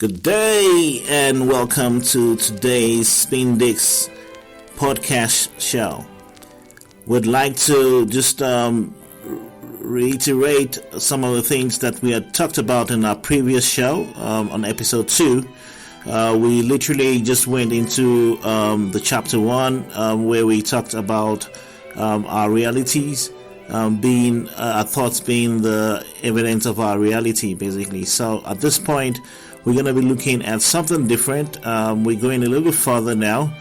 Good day and welcome to today's Spin Dicks podcast show. Would like to just reiterate some of the things that we had talked about in our previous show on episode 2. We literally just went into the chapter 1 where we talked about our realities being our thoughts being the evidence of our reality, basically. So at this point we're going to be looking at something different. We're going a little bit further now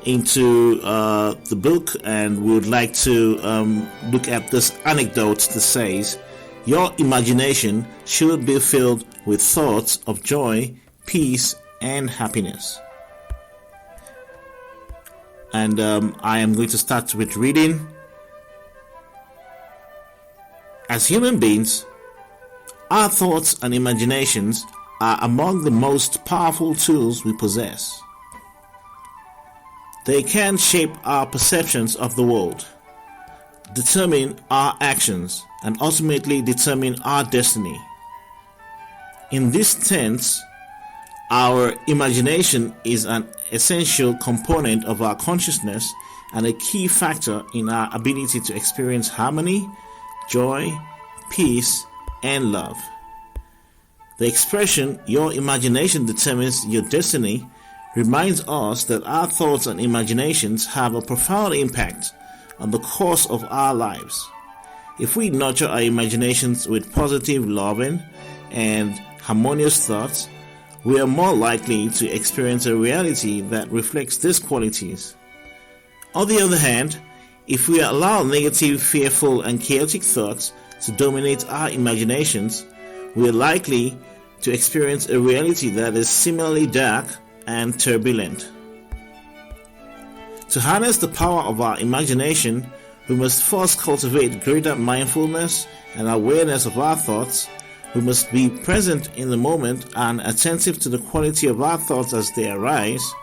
into the book, and we would like to look at this anecdote that says your imagination should be filled with thoughts of joy, peace, and happiness. And I am going to start with reading. As human beings, our thoughts and imaginations are among the most powerful tools we possess. They can shape our perceptions of the world, determine our actions, and ultimately determine our destiny. In this sense, our imagination is an essential component of our consciousness and a key factor in our ability to experience harmony, joy, peace, and love. The expression, your imagination determines your destiny, reminds us that our thoughts and imaginations have a profound impact on the course of our lives. If we nurture our imaginations with positive, loving, and harmonious thoughts, we are more likely to experience a reality that reflects these qualities. On the other hand, if we allow negative, fearful, and chaotic thoughts to dominate our imaginations, we are likely to experience a reality that is similarly dark and turbulent. To harness the power of our imagination, we must first cultivate greater mindfulness and awareness of our thoughts. We must be present in the moment and attentive to the quality of our thoughts as they arise.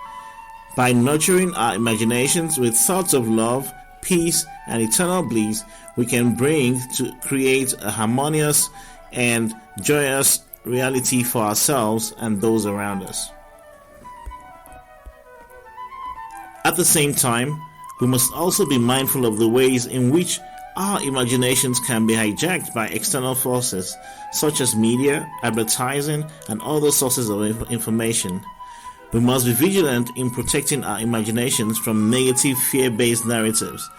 By nurturing our imaginations with thoughts of love, peace, and eternal bliss, we can bring to create a harmonious and joyous reality for ourselves and those around us. At the same time, we must also be mindful of the ways in which our imaginations can be hijacked by external forces such as media, advertising, and other sources of information. We must be vigilant in protecting our imaginations from negative fear-based narratives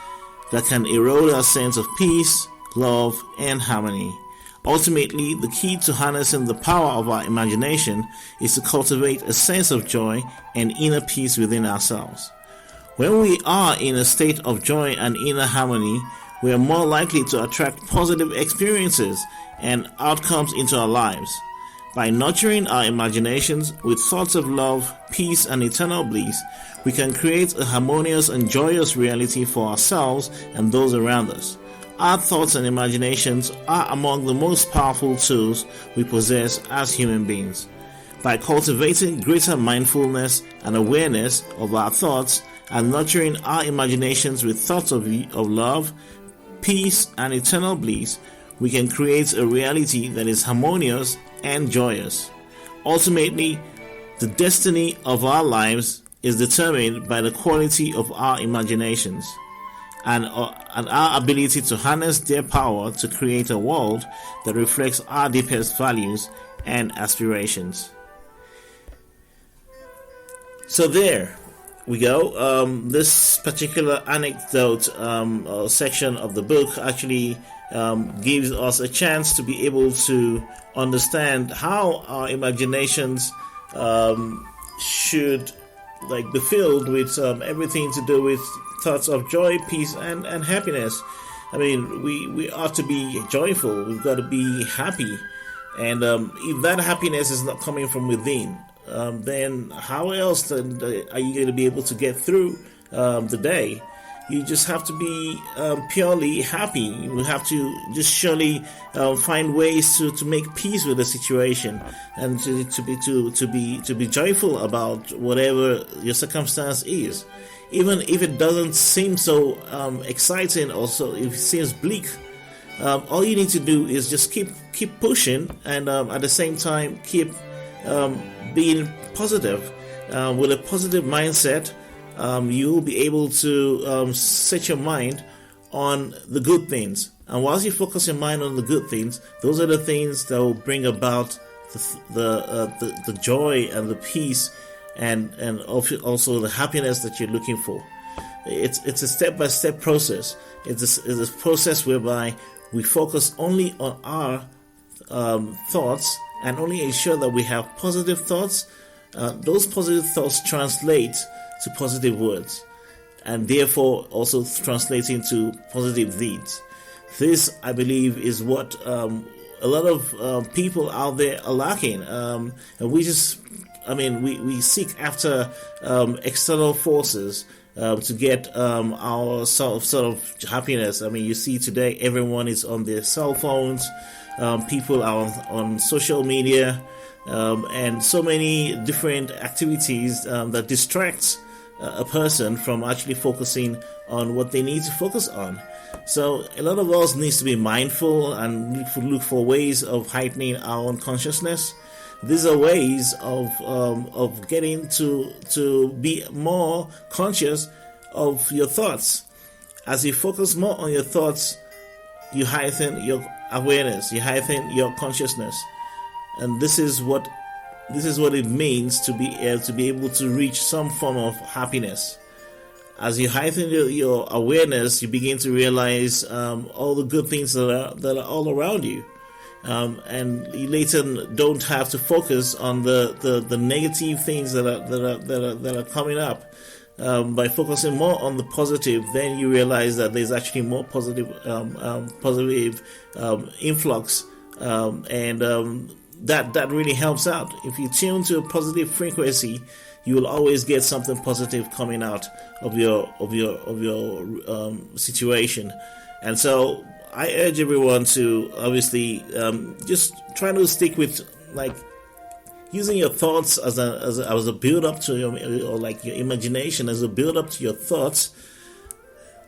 that can erode our sense of peace, love, and harmony. Ultimately, the key to harnessing the power of our imagination is to cultivate a sense of joy and inner peace within ourselves. When we are in a state of joy and inner harmony, we are more likely to attract positive experiences and outcomes into our lives. By nurturing our imaginations with thoughts of love, peace, and eternal bliss, we can create a harmonious and joyous reality for ourselves and those around us. Our thoughts and imaginations are among the most powerful tools we possess as human beings. By cultivating greater mindfulness and awareness of our thoughts and nurturing our imaginations with thoughts of love, peace, and eternal bliss, we can create a reality that is harmonious and joyous. Ultimately, the destiny of our lives is determined by the quality of our imaginations and our ability to harness their power to create a world that reflects our deepest values and aspirations. So there we go. This particular anecdote section of the book actually gives us a chance to be able to understand how our imaginations should be filled with everything to do with thoughts of joy, peace, and happiness. I mean, we ought to be joyful. We've got to be happy, and if that happiness is not coming from within, then how else are you going to be able to get through the day? You just have to be purely happy. You have to just surely find ways to make peace with the situation and to be joyful about whatever your circumstance is, even if it doesn't seem so exciting. Also, if it seems bleak, all you need to do is just keep pushing, and at the same time keep being positive. With a positive mindset, you will be able to set your mind on the good things. And whilst you focus your mind on the good things, those are the things that will bring about the joy and the peace and also the happiness that you're looking for. It's a step-by-step process. It's a process whereby we focus only on our thoughts and only ensure that we have positive thoughts. Those positive thoughts translate to positive words, and therefore also translating to positive deeds. This, I believe, is what a lot of people out there are lacking. And we seek after external forces to get our sort of happiness. I mean, you see today everyone is on their cell phones. People are on social media, and so many different activities that distract a person from actually focusing on what they need to focus on. So a lot of us needs to be mindful and look for ways of heightening our own consciousness. These are ways of getting to be more conscious of your thoughts. As you focus more on your thoughts, you heighten your awareness, you heighten your consciousness, and this is what it means to be able to reach some form of happiness. As you heighten your awareness, you begin to realize all the good things that are all around you, and you later don't have to focus on the negative things that are coming up. By focusing more on the positive, then you realize that there's actually more positive influx, and that really helps out. If you tune to a positive frequency, you will always get something positive coming out of your situation. And so I urge everyone to obviously just try to stick with using your thoughts as a build up to your imagination as a build up to your thoughts,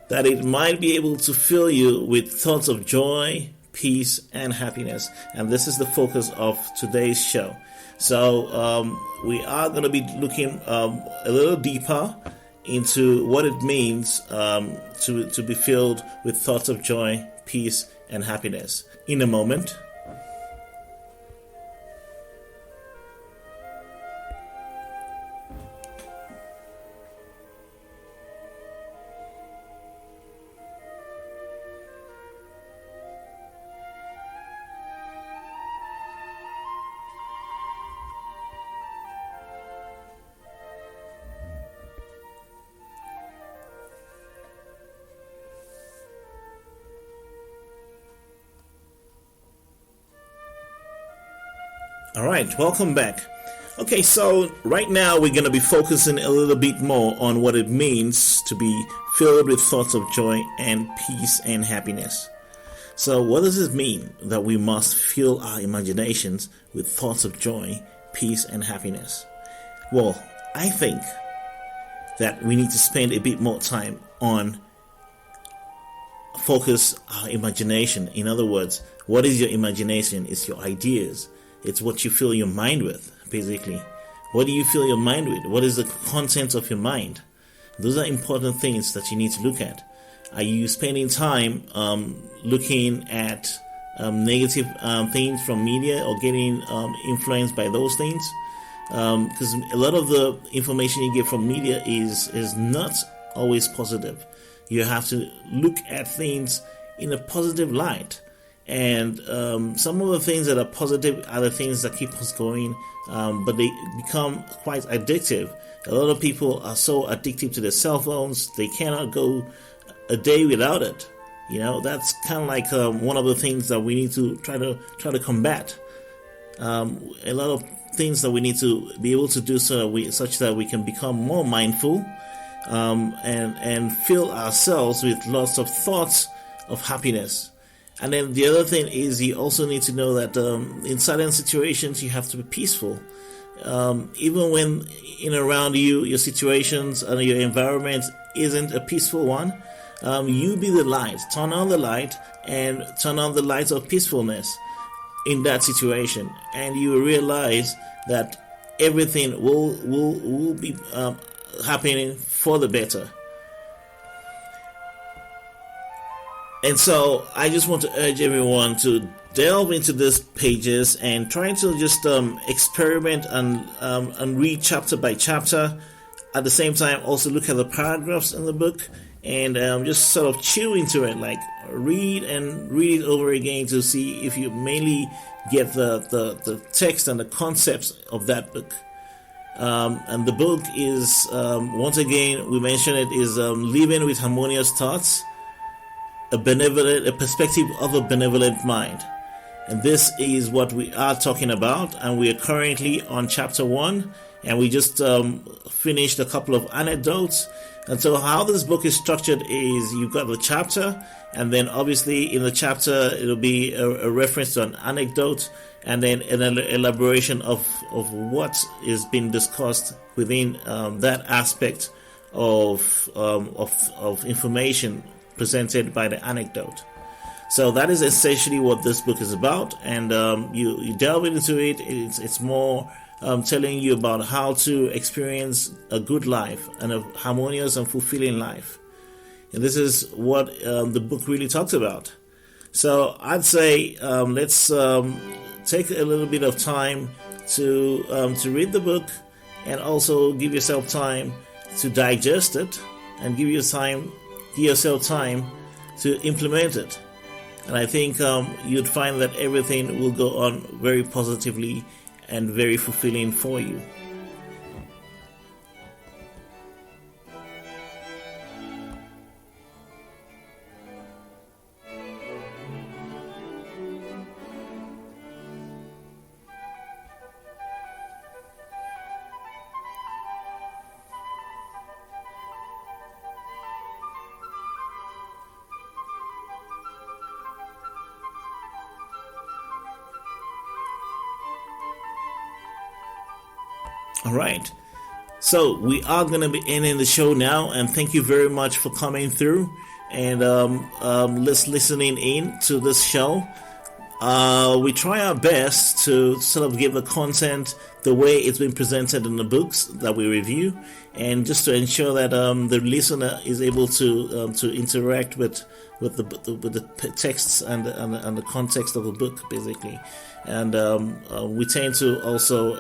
that it might be able to fill you with thoughts of joy, peace, and happiness. And this is the focus of today's show. So we are going to be looking a little deeper into what it means to be filled with thoughts of joy, peace, and happiness in a moment. All right, welcome back. Okay, so right now we're going to be focusing a little bit more on what it means to be filled with thoughts of joy and peace and happiness. So what does it mean that we must fill our imaginations with thoughts of joy, peace, and happiness? Well, I think that we need to spend a bit more time on focus our imagination. In other words, what is your imagination? It's your ideas. It's what you fill your mind with, basically. What do you fill your mind with? What is the content of your mind? Those are important things that you need to look at. Are you spending time looking at negative things from media or getting influenced by those things? Because a lot of the information you get from media is not always positive. You have to look at things in a positive light. And some of the things that are positive are the things that keep us going, but they become quite addictive. A lot of people are so addicted to their cell phones, they cannot go a day without it. You know, that's kind of like one of the things that we need to try to combat. A lot of things that we need to be able to do such that we can become more mindful, and fill ourselves with lots of thoughts of happiness. And then the other thing is you also need to know that in certain situations you have to be peaceful. Even when in around you, your situations and your environment isn't a peaceful one, you be the light. Turn on the light and turn on the light of peacefulness. in that situation, and you realize that everything will be happening for the better. And so I just want to urge everyone to delve into these pages and try to just experiment and read chapter by chapter. At the same time, also look at the paragraphs in the book and just sort of chew into it, like read it over again to see if you mainly get the text and the concepts of that book. And the book is, once again, we mentioned it, is Living with Harmonious Thoughts, a perspective of a benevolent mind. And this is what we are talking about, and we are currently on chapter 1, and we just finished a couple of anecdotes. And so how this book is structured is you've got the chapter, and then obviously in the chapter it'll be a reference to an anecdote, and then an elaboration of what is being discussed within that aspect of information presented by the anecdote. So that is essentially what this book is about, and you delve into it. It's more telling you about how to experience a good life and a harmonious and fulfilling life. And this is what the book really talks about. So I'd say let's take a little bit of time to read the book, and also give yourself time to digest it, and give yourself time to implement it. And I think you'd find that everything will go on very positively and very fulfilling for you. All right. So we are going to be ending the show now, and thank you very much for coming through and listening in to this show. We try our best to sort of give the content the way it's been presented in the books that we review, and just to ensure that the listener is able to interact with the texts and the context of the book, basically. And we tend to also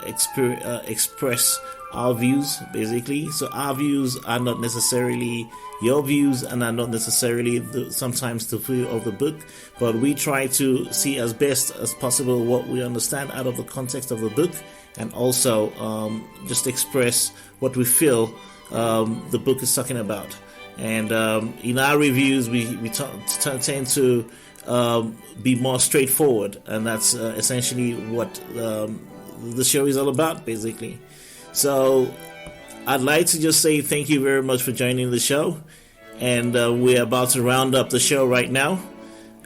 express our views, basically. So our views are not necessarily your views, and are not necessarily sometimes the view of the book, but we try to see as best as possible what we understand out of the context of the book, and also just express what we feel the book is talking about. And in our reviews, we tend to be more straightforward, and that's essentially what the show is all about, basically. So I'd like to just say thank you very much for joining the show, and we're about to round up the show right now.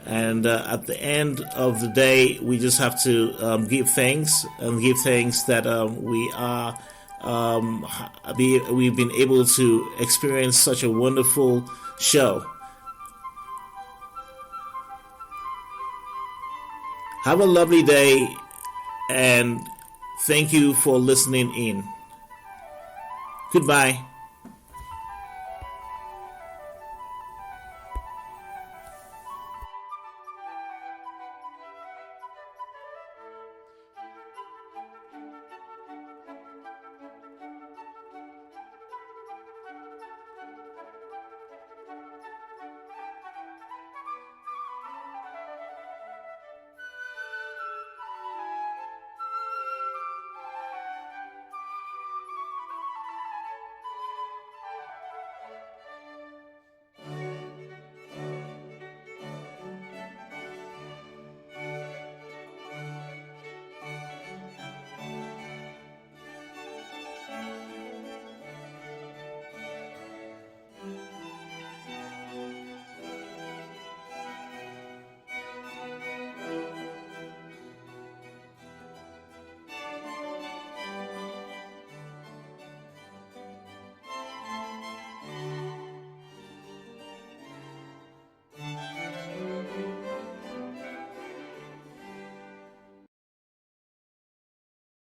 And at the end of the day, we just have to give thanks that we've been able to experience such a wonderful show. Have a lovely day, and thank you for listening in. Goodbye.